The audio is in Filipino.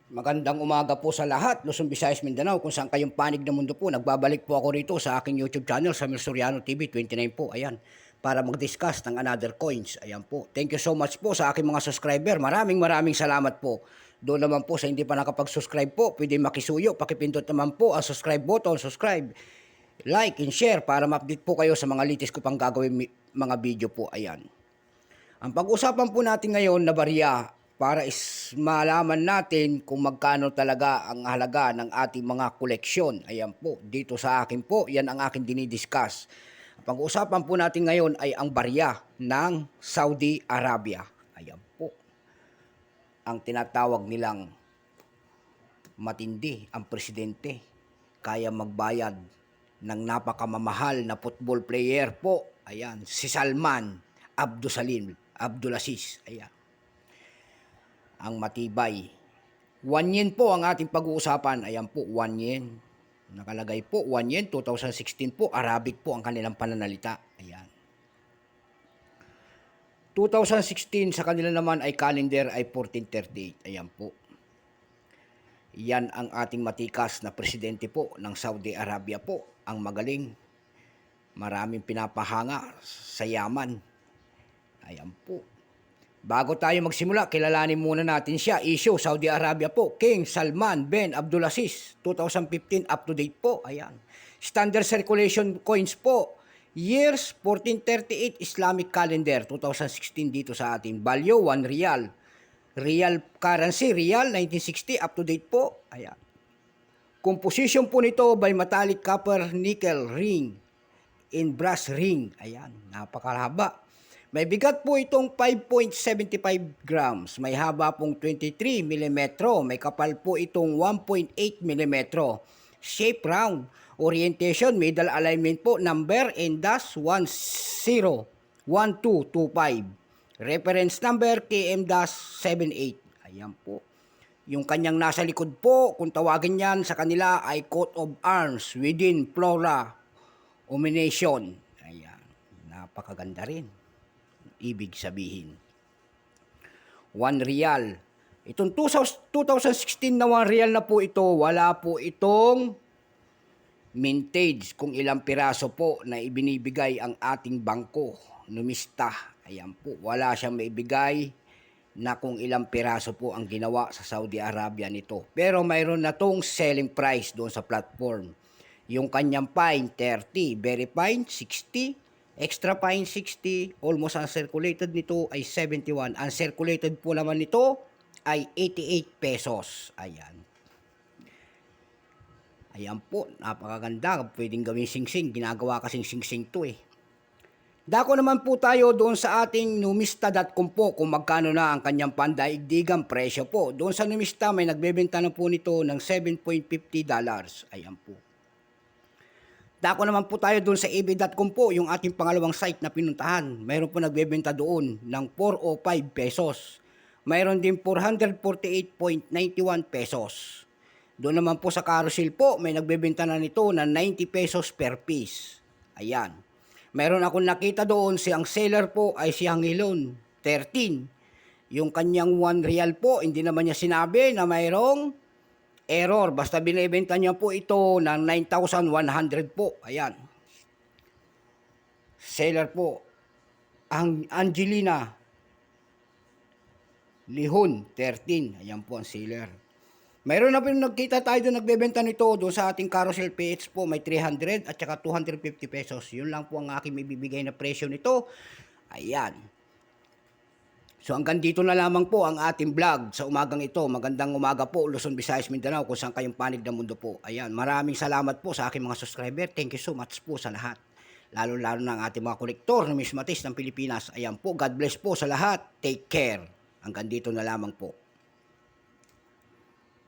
Magandang umaga po sa lahat, Luzon, Visayas, Mindanao, kung saan kayong panig ng mundo po. Nagbabalik po ako rito sa aking YouTube channel, Samir Soriano TV 29 po, ayan, para mag-discuss ng another coins, ayan po. Thank you so much po sa aking mga subscriber, maraming salamat po. Doon naman po sa hindi pa nakapag-subscribe po, pwede makisuyo, pakipindot naman po ang subscribe button, subscribe, like and share para ma-update po kayo sa mga latest ko pang gagawin mga video po, ayan. Ang pag-usapan po natin ngayon na barya para malaman natin kung magkano talaga ang halaga ng ating mga koleksyon. Ayan po, dito sa akin po, yan ang akin dinidiscuss. Ang pag-usapan po natin ngayon ay ang barya ng Saudi Arabia. Ayan po, ang tinatawag nilang matindi ang presidente. Kaya magbayad ng napakamamahal na football player po. Ayan, si Salman Abdulaziz. Ayan. Ang matibay. 1 yen po ang ating pag-uusapan. Ayan po, 1 yen. Nakalagay po, 1 yen, 2016 po. Arabic po ang kanilang pananalita. Ayan. 2016 sa kanila naman ay calendar ay 1438. Ayan po. Yan ang ating matikas na presidente po ng Saudi Arabia po. Ang magaling. Maraming pinapahanga sa yaman. Ayan po. Bago tayo magsimula, kilalanin muna natin siya. Issue, Saudi Arabia po. King Salman bin Abdulaziz, 2015 up to date po. Ayan. Standard circulation coins po. Years, 1438 Islamic calendar, 2016 dito sa atin. Value, 1 real. Real currency, real, 1960 up to date po. Ayan. Composition po nito by metallic copper nickel ring in brass ring. Ayan, napakalaba. May bigat po itong 5.75 grams. May haba pong 23 mm. May kapal po itong 1.8 mm. Shape round. Orientation, middle alignment po. Number NDAS 101225. Reference number KM-78. Ayan po. Yung kanyang nasa likod po, kung tawagin yan sa kanila ay coat of arms within flora omination. Ayan. Napakaganda rin. Ibig sabihin 1 real. Itong 2016 na 1 real na po ito, wala po itong mintage kung ilang piraso po na ibinibigay ang ating bangko, numista. Ayan po, wala siyang maibigay na kung ilang piraso po ang ginawa sa Saudi Arabia nito. Pero mayroon na tong selling price doon sa platform. Yung kanyang fine, 30. Very fine, 60. Extra fine, 60. Almost uncirculated nito ay 71. Uncirculated po naman nito ay 88 pesos. Ayan. Ayan po, napakaganda. Pwedeng gawing singsing. Ginagawa kasing singsing to eh. Dako naman po tayo doon sa ating numista.com po kung magkano na ang kanyang pandaigdigang presyo po. Doon sa numista may nagbebenta na po nito ng $7.50. Ayan po. Dako naman po tayo doon sa ebay.com po, yung ating pangalawang site na pinuntahan. Mayroon po nagbebenta doon ng 405 pesos. Mayroon din 448.91 pesos. Doon naman po sa carousel po, may nagbebenta na nito ng 90 pesos per piece. Ayan. Mayroon akong nakita doon, ang seller po ay si Hangilon, 13. Yung kanyang 1 real po, hindi naman niya sinabi na mayroong error. Basta binibenta niya po ito ng 9,100 po. Ayan. Seller po, ang Angelina Lihon, 13. Ayan po ang seller. Mayroon na po nagkita tayo doon nagbebenta nito doon sa ating carousel PH po. May 300 at saka 250 pesos. Yun lang po ang aking mibibigay na presyo nito. Ayan. So hanggang dito na lamang po ang ating vlog sa umagang ito. Magandang umaga po, Luzon, Visayas, Mindanao, kung saan kayong panig ng mundo po. Ayan, maraming salamat po sa aking mga subscriber. Thank you so much po sa lahat. Lalo-lalo na ang ating mga kolektor na numismatis ng Pilipinas. Ayan po, God bless po sa lahat. Take care. Hanggang dito na lamang po.